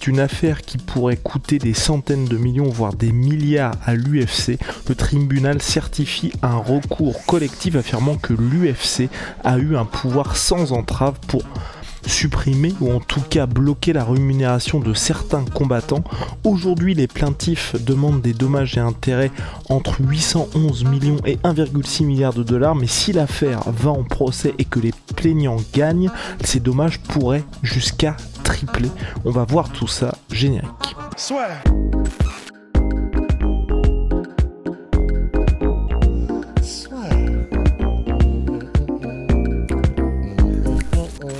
C'est une affaire qui pourrait coûter des centaines de millions, voire des milliards à l'UFC. Le tribunal certifie un recours collectif affirmant que l'UFC a eu un pouvoir sans entrave pour supprimer ou en tout cas bloquer la rémunération de certains combattants. Aujourd'hui, les plaintifs demandent des dommages et intérêts entre 811 millions et 1,6 milliard de dollars, mais si l'affaire va en procès et que les plaignants gagnent, ces dommages pourraient jusqu'à tripler. On va voir tout ça, générique. Soit.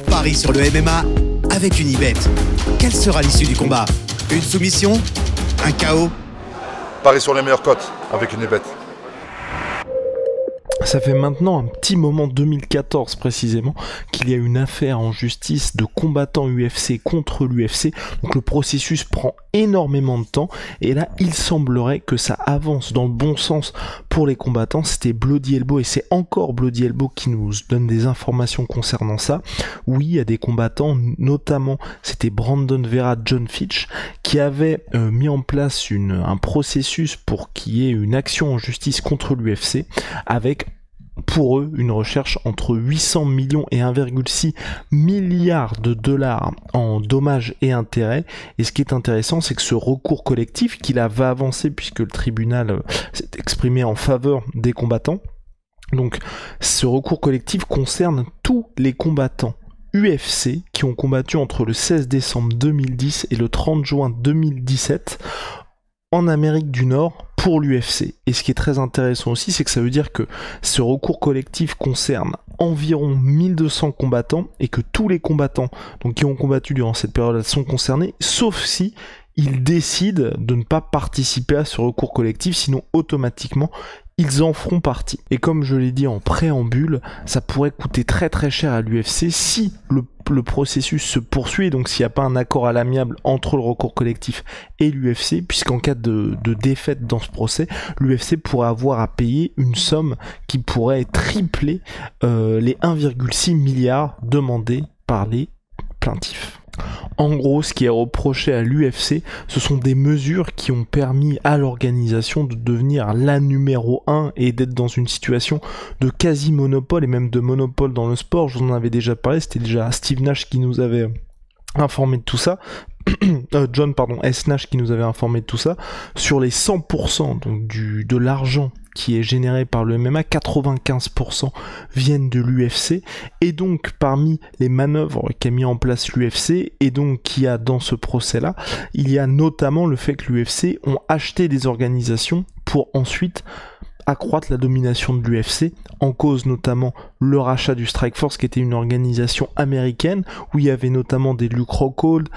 Paris sur le MMA avec Unibet. Quelle sera l'issue du combat? Une soumission? Un KO? Paris sur les meilleures cotes avec Unibet. Ça fait maintenant un petit moment, 2014 précisément, qu'il y a une affaire en justice de combattants UFC contre l'UFC. Donc le processus prend énormément de temps et là il semblerait que ça avance dans le bon sens pour les combattants. C'était Bloody Elbow et c'est encore Bloody Elbow qui nous donne des informations concernant ça. Oui, il y a des combattants, notamment c'était Brandon Vera, John Fitch, qui avait mis en place un processus pour qu'il y ait une action en justice contre l'UFC avec pour eux une recherche entre 800 millions et 1,6 milliard de dollars en dommages et intérêts. Et ce qui est intéressant, c'est que ce recours collectif qui là va avancer puisque le tribunal s'est exprimé en faveur des combattants. Donc ce recours collectif concerne tous les combattants UFC qui ont combattu entre le 16 décembre 2010 et le 30 juin 2017 en Amérique du Nord pour l'UFC. Et ce qui est très intéressant aussi, c'est que ça veut dire que ce recours collectif concerne environ 1200 combattants et que tous les combattants donc, qui ont combattu durant cette période sont concernés, sauf si ils décident de ne pas participer à ce recours collectif, sinon automatiquement ils en feront partie. Et comme je l'ai dit en préambule, ça pourrait coûter très très cher à l'UFC si le processus se poursuit, donc s'il n'y a pas un accord à l'amiable entre le recours collectif et l'UFC, puisqu'en cas de défaite dans ce procès, l'UFC pourrait avoir à payer une somme qui pourrait tripler les 1,6 milliards demandés par les plaintifs. En gros, ce qui est reproché à l'UFC, ce sont des mesures qui ont permis à l'organisation de devenir la numéro 1 et d'être dans une situation de quasi-monopole et même de monopole dans le sport. Je vous en avais déjà parlé, c'était déjà Steve Nash qui nous avait informé de tout ça. John S. Nash qui nous avait informé de tout ça. Sur les 100% donc de l'argent qui est généré par le MMA, 95% viennent de l'UFC, et donc parmi les manœuvres qu'a mis en place l'UFC, et donc qu'il y a dans ce procès-là, il y a notamment le fait que l'UFC ont acheté des organisations pour ensuite accroître la domination de l'UFC, en cause notamment le rachat du Strikeforce qui était une organisation américaine, où il y avait notamment des Luke Rockhold,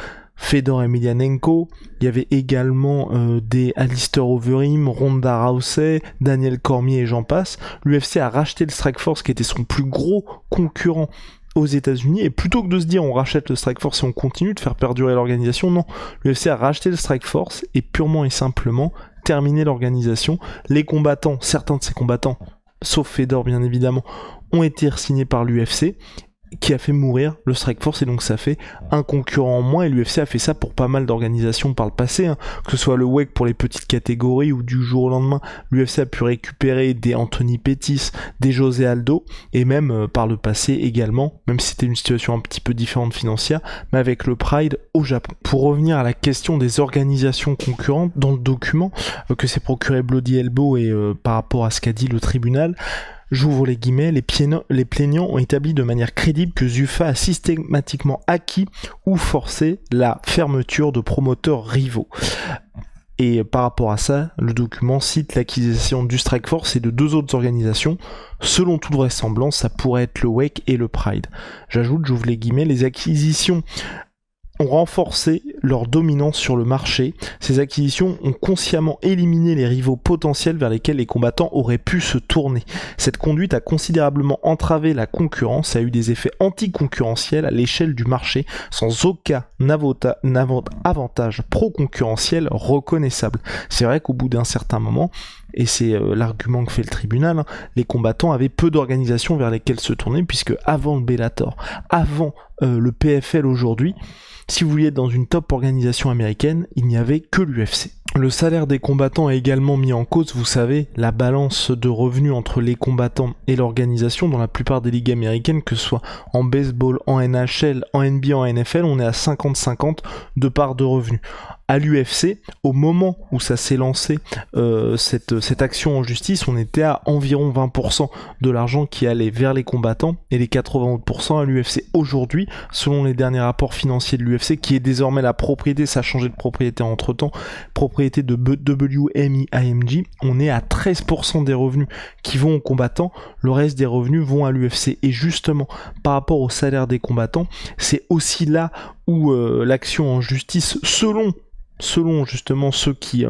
Fedor Emelianenko, il y avait également des Alistair Overeem, Ronda Rousey, Daniel Cormier et j'en passe. L'UFC a racheté le Strikeforce qui était son plus gros concurrent aux États-Unis, et plutôt que de se dire on rachète le Strikeforce et on continue de faire perdurer l'organisation, non, l'UFC a racheté le Strikeforce et purement et simplement terminé l'organisation. Les combattants, certains de ces combattants, sauf Fedor bien évidemment, ont été re-signés par l'UFC, qui a fait mourir le Strikeforce, et donc ça fait un concurrent en moins, et l'UFC a fait ça pour pas mal d'organisations par le passé, que ce soit le WEC pour les petites catégories, ou du jour au lendemain, l'UFC a pu récupérer des Anthony Pettis, des José Aldo, et même par le passé également, même si c'était une situation un petit peu différente financière, mais avec le Pride au Japon. Pour revenir à la question des organisations concurrentes, dans le document que s'est procuré Bloody Elbow et par rapport à ce qu'a dit le tribunal, j'ouvre les guillemets, les plaignants ont établi de manière crédible que Zuffa a systématiquement acquis ou forcé la fermeture de promoteurs rivaux. Et par rapport à ça, le document cite l'acquisition du Strikeforce et de deux autres organisations. Selon toute vraisemblance, ça pourrait être le WEC et le Pride. J'ajoute, j'ouvre les guillemets, les acquisitions ont renforcé leur dominance sur le marché. Ces acquisitions ont consciemment éliminé les rivaux potentiels vers lesquels les combattants auraient pu se tourner. Cette conduite a considérablement entravé la concurrence et a eu des effets anticoncurrentiels à l'échelle du marché, sans aucun avantage pro-concurrentiel reconnaissable. C'est vrai qu'au bout d'un certain moment, et c'est l'argument que fait le tribunal, hein, les combattants avaient peu d'organisations vers lesquelles se tourner, puisque avant le Bellator, avant le PFL aujourd'hui, si vous vouliez être dans une top organisation américaine, il n'y avait que l'UFC. Le salaire des combattants a également mis en cause, vous savez, la balance de revenus entre les combattants et l'organisation. Dans la plupart des ligues américaines, que ce soit en baseball, en NHL, en NBA, en NFL, on est à 50-50 de part de revenus. À l'UFC, au moment où ça s'est lancé, cette action en justice, on était à environ 20% de l'argent qui allait vers les combattants et les 80% à l'UFC. Aujourd'hui, selon les derniers rapports financiers de l'UFC, qui est désormais la propriété, ça a changé de propriété entre-temps, propriété de WME-IMG, on est à 13% des revenus qui vont aux combattants, le reste des revenus vont à l'UFC. Et justement, par rapport au salaire des combattants, c'est aussi là où l'action en justice, selon justement ceux qui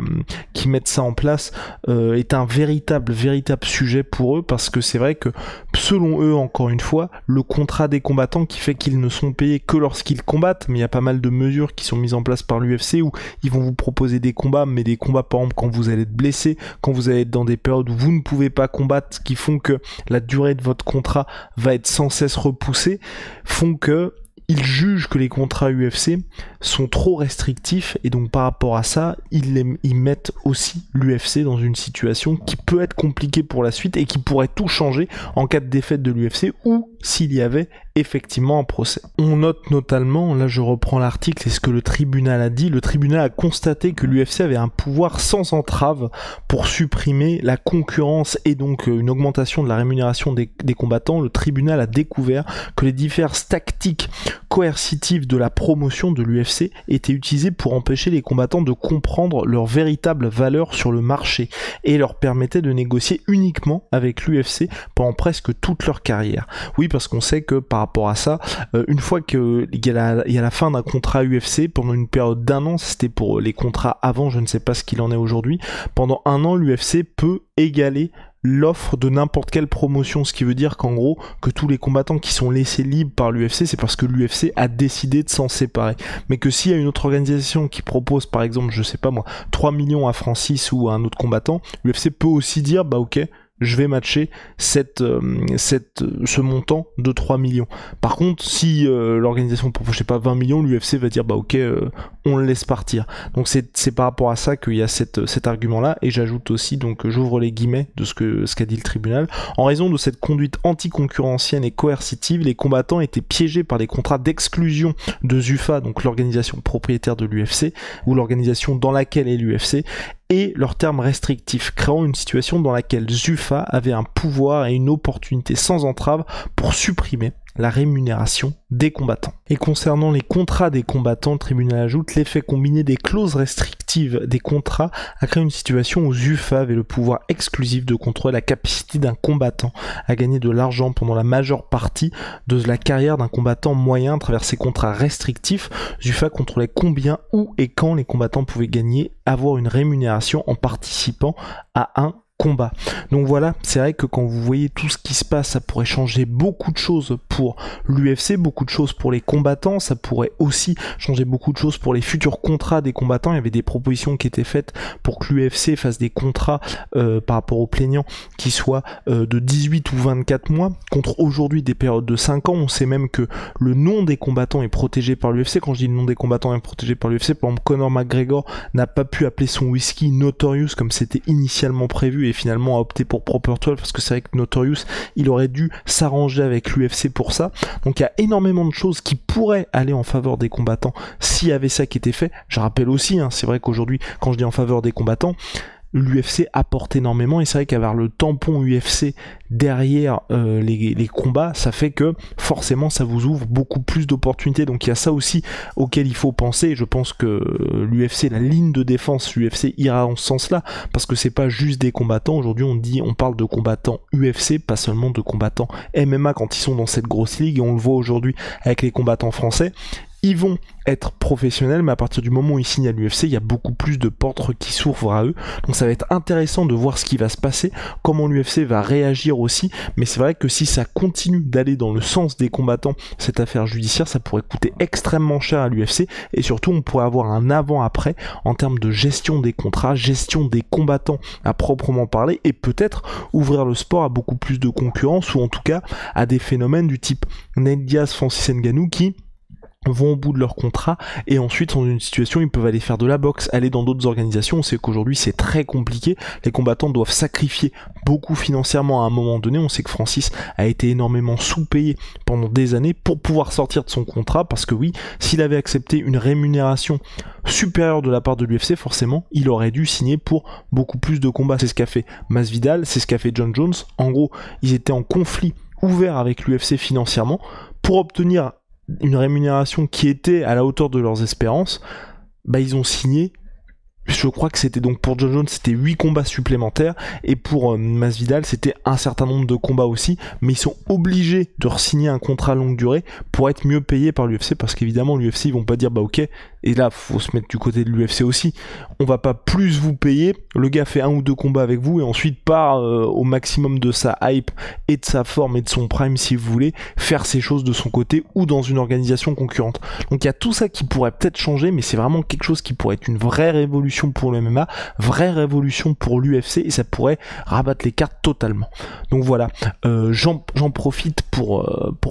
mettent ça en place, est un véritable sujet pour eux, parce que c'est vrai que selon eux, encore une fois, le contrat des combattants qui fait qu'ils ne sont payés que lorsqu'ils combattent, mais il y a pas mal de mesures qui sont mises en place par l'UFC où ils vont vous proposer des combats, mais des combats par exemple quand vous allez être blessé, quand vous allez être dans des périodes où vous ne pouvez pas combattre, qui font que la durée de votre contrat va être sans cesse repoussée, font que ils jugent que les contrats UFC sont trop restrictifs, et donc par rapport à ça, ils mettent aussi l'UFC dans une situation qui peut être compliquée pour la suite et qui pourrait tout changer en cas de défaite de l'UFC ou s'il y avait effectivement un procès. On note notamment, là je reprends l'article et ce que le tribunal a dit, le tribunal a constaté que l'UFC avait un pouvoir sans entrave pour supprimer la concurrence et donc une augmentation de la rémunération des combattants. Le tribunal a découvert que les diverses tactiques coercitives de la promotion de l'UFC étaient utilisées pour empêcher les combattants de comprendre leur véritable valeur sur le marché et leur permettaient de négocier uniquement avec l'UFC pendant presque toute leur carrière. Oui, parce qu'on sait que par rapport à ça, une fois qu'il y a la fin d'un contrat UFC, pendant une période d'1 an, c'était pour les contrats avant, je ne sais pas ce qu'il en est aujourd'hui, pendant 1 an l'UFC peut égaler l'offre de n'importe quelle promotion, ce qui veut dire qu'en gros, que tous les combattants qui sont laissés libres par l'UFC, c'est parce que l'UFC a décidé de s'en séparer. Mais que s'il y a une autre organisation qui propose, par exemple, je sais pas moi, 3 millions à Francis ou à un autre combattant, l'UFC peut aussi dire, bah ok, je vais matcher ce montant de 3 millions. Par contre, si l'organisation propose, je sais pas, 20 millions, l'UFC va dire, bah ok, on le laisse partir. Donc c'est par rapport à ça qu'il y a cet argument-là, et j'ajoute aussi, donc j'ouvre les guillemets de ce qu'a dit le tribunal. En raison de cette conduite anticoncurrentielle et coercitive, les combattants étaient piégés par des contrats d'exclusion de Zuffa, donc l'organisation propriétaire de l'UFC, ou l'organisation dans laquelle est l'UFC, et leurs termes restrictifs, créant une situation dans laquelle Zuffa avait un pouvoir et une opportunité sans entrave pour supprimer la rémunération des combattants. Et concernant les contrats des combattants, le tribunal ajoute l'effet combiné des clauses restrictives des contrats a créé une situation où Zuffa avait le pouvoir exclusif de contrôler la capacité d'un combattant à gagner de l'argent pendant la majeure partie de la carrière d'un combattant moyen à travers ses contrats restrictifs. Zuffa contrôlait combien, où et quand les combattants pouvaient gagner, avoir une rémunération en participant à un combat. Donc voilà, c'est vrai que quand vous voyez tout ce qui se passe, ça pourrait changer beaucoup de choses pour l'UFC, beaucoup de choses pour les combattants, ça pourrait aussi changer beaucoup de choses pour les futurs contrats des combattants. Il y avait des propositions qui étaient faites pour que l'UFC fasse des contrats par rapport aux plaignants qui soient de 18 ou 24 mois, contre aujourd'hui des périodes de 5 ans. On sait même que le nom des combattants est protégé par l'UFC. Quand je dis le nom des combattants est protégé par l'UFC, par exemple Conor McGregor n'a pas pu appeler son whisky Notorious comme c'était initialement prévu, et finalement a opté pour Proper 12 parce que c'est vrai que Notorious, il aurait dû s'arranger avec l'UFC pour ça. Donc il y a énormément de choses qui pourraient aller en faveur des combattants s'il y avait ça qui était fait. Je rappelle aussi, c'est vrai qu'aujourd'hui, quand je dis en faveur des combattants, l'UFC apporte énormément, et c'est vrai qu'avoir le tampon UFC derrière les combats, ça fait que forcément ça vous ouvre beaucoup plus d'opportunités. Donc il y a ça aussi auquel il faut penser, et je pense que l'UFC, la ligne de défense l'UFC ira en ce sens-là, parce que c'est pas juste des combattants. Aujourd'hui on parle de combattants UFC, pas seulement de combattants MMA quand ils sont dans cette grosse ligue, et on le voit aujourd'hui avec les combattants français. ils vont être professionnels, mais à partir du moment où ils signent à l'UFC, il y a beaucoup plus de portes qui s'ouvrent à eux. Donc ça va être intéressant de voir ce qui va se passer, comment l'UFC va réagir aussi. Mais c'est vrai que si ça continue d'aller dans le sens des combattants, cette affaire judiciaire, ça pourrait coûter extrêmement cher à l'UFC. Et surtout, on pourrait avoir un avant-après en termes de gestion des contrats, gestion des combattants à proprement parler, et peut-être ouvrir le sport à beaucoup plus de concurrence, ou en tout cas à des phénomènes du type Nate Diaz, Francis Ngannou qui vont au bout de leur contrat et ensuite sont dans une situation où ils peuvent aller faire de la boxe, aller dans d'autres organisations. On sait qu'aujourd'hui c'est très compliqué, les combattants doivent sacrifier beaucoup financièrement à un moment donné. On sait que Francis a été énormément sous-payé pendant des années pour pouvoir sortir de son contrat, parce que oui, s'il avait accepté une rémunération supérieure de la part de l'UFC, forcément il aurait dû signer pour beaucoup plus de combats. C'est ce qu'a fait Masvidal, c'est ce qu'a fait John Jones. En gros, ils étaient en conflit ouvert avec l'UFC financièrement pour obtenir une rémunération qui était à la hauteur de leurs espérances. Ils ont signé, je crois que c'était donc pour John Jones, c'était 8 combats supplémentaires, et pour Masvidal, c'était un certain nombre de combats aussi, mais ils sont obligés de re-signer un contrat longue durée pour être mieux payés par l'UFC, parce qu'évidemment l'UFC ils vont pas dire ok, et là faut se mettre du côté de l'UFC aussi, on va pas plus vous payer, le gars fait 1 ou 2 combats avec vous et ensuite part au maximum de sa hype et de sa forme et de son prime, si vous voulez, faire ses choses de son côté ou dans une organisation concurrente. Donc il y a tout ça qui pourrait peut-être changer, mais c'est vraiment quelque chose qui pourrait être une vraie révolution pour le MMA, vraie révolution pour l'UFC, et ça pourrait rabattre les cartes totalement. Donc voilà, j'en profite pour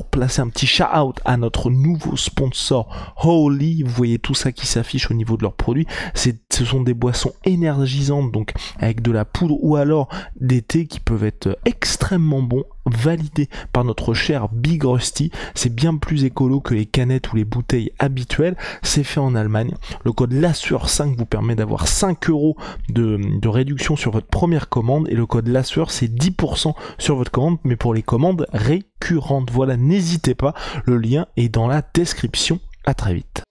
placer un petit shout-out à notre nouveau sponsor Holy. Vous voyez tout ça qui s'affiche au niveau de leurs produits, ce sont des boissons énergisantes, donc avec de la poudre ou alors des thés qui peuvent être extrêmement bons, validés par notre cher Big Rusty. C'est bien plus écolo que les canettes ou les bouteilles habituelles, c'est fait en Allemagne. Le code LASSUEUR5 vous permet d'avoir 5€ de réduction sur votre première commande, et le code LASSUEUR c'est 10% sur votre commande, mais pour les commandes récurrentes. Voilà, n'hésitez pas, le lien est dans la description. À très vite.